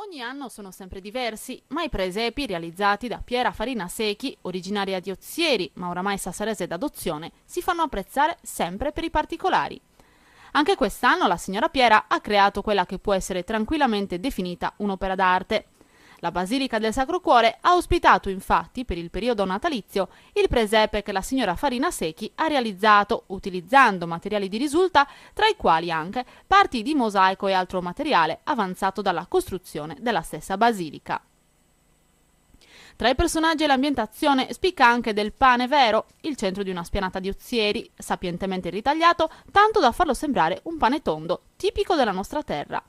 Ogni anno sono sempre diversi, ma i presepi realizzati da Piera Farina Secchi, originaria di Ozieri, ma oramai sassarese d'adozione, si fanno apprezzare sempre per i particolari. Anche quest'anno la signora Piera ha creato quella che può essere tranquillamente definita un'opera d'arte. La Basilica del Sacro Cuore ha ospitato infatti per il periodo natalizio il presepe che la signora Farina Secchi ha realizzato utilizzando materiali di risulta, tra i quali anche parti di mosaico e altro materiale avanzato dalla costruzione della stessa basilica. Tra i personaggi e l'ambientazione spicca anche del Pane Vero, il centro di una spianata di Ozieri, sapientemente ritagliato tanto da farlo sembrare un pane tondo, tipico della nostra terra.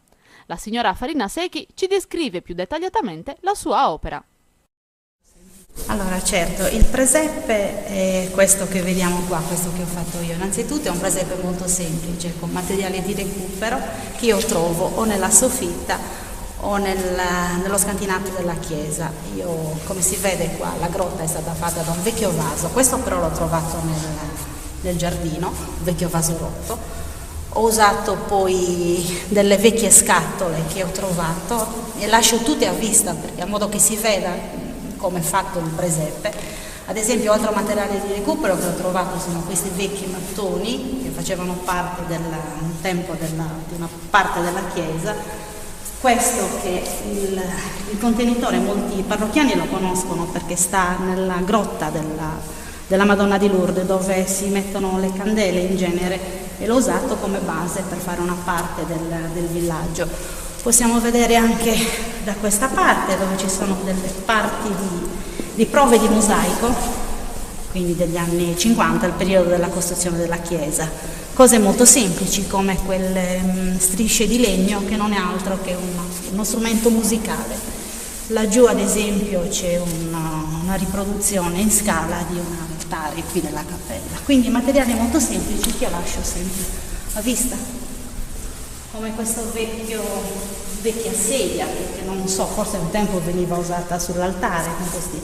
La signora Farina Secchi ci descrive più dettagliatamente la sua opera. Allora, certo, il presepe è questo che vediamo qua, questo che ho fatto io. Innanzitutto è un presepe molto semplice, con materiali di recupero che io trovo o nella soffitta o nello scantinato della chiesa. Io, come si vede qua, la grotta è stata fatta da un vecchio vaso, questo però l'ho trovato nel giardino, un vecchio vaso rotto. Ho usato poi delle vecchie scatole che ho trovato e lascio tutte a vista perché, a modo che si veda come è fatto il presepe. Ad esempio, altro materiale di recupero che ho trovato sono questi vecchi mattoni che facevano parte un tempo di una parte della chiesa. Questo che il contenitore molti parrocchiani lo conoscono perché sta nella grotta della Madonna di Lourdes, dove si mettono le candele in genere, e l'ho usato come base per fare una parte del villaggio. Possiamo vedere anche da questa parte dove ci sono delle parti di prove di mosaico, quindi degli anni 50, il periodo della costruzione della chiesa. Cose molto semplici come quelle strisce di legno che non è altro che uno strumento musicale. Laggiù ad esempio c'è una riproduzione in scala di un altare qui della cappella, quindi materiali molto semplici che io lascio sempre a vista, come questa vecchia sedia che non so, forse un tempo veniva usata sull'altare con questi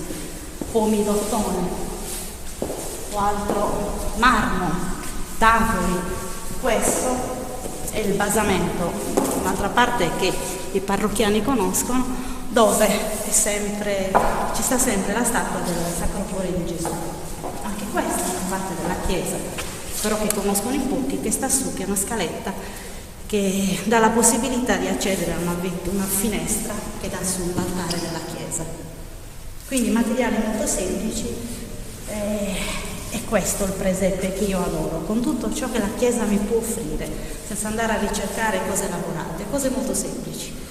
pomi d'ottone o altro marmo, tavoli. Questo è il basamento, un'altra parte che i parrocchiani conoscono, dove ci sta sempre la statua del Sacro Cuore di Gesù. Anche questa è una parte della chiesa, però che conoscono in pochi, che sta su, che è una scaletta che dà la possibilità di accedere a una finestra che dà sull'altare della chiesa. Quindi materiali molto semplici, è questo il presepe che io adoro, con tutto ciò che la chiesa mi può offrire, senza andare a ricercare cose elaborate, cose molto semplici.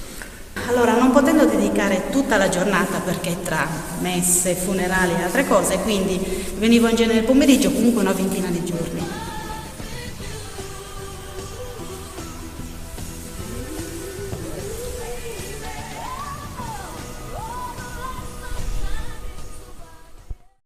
Allora, non potendo dedicare tutta la giornata perché tra messe, funerali e altre cose, quindi venivo in genere il pomeriggio, comunque una ventina di giorni.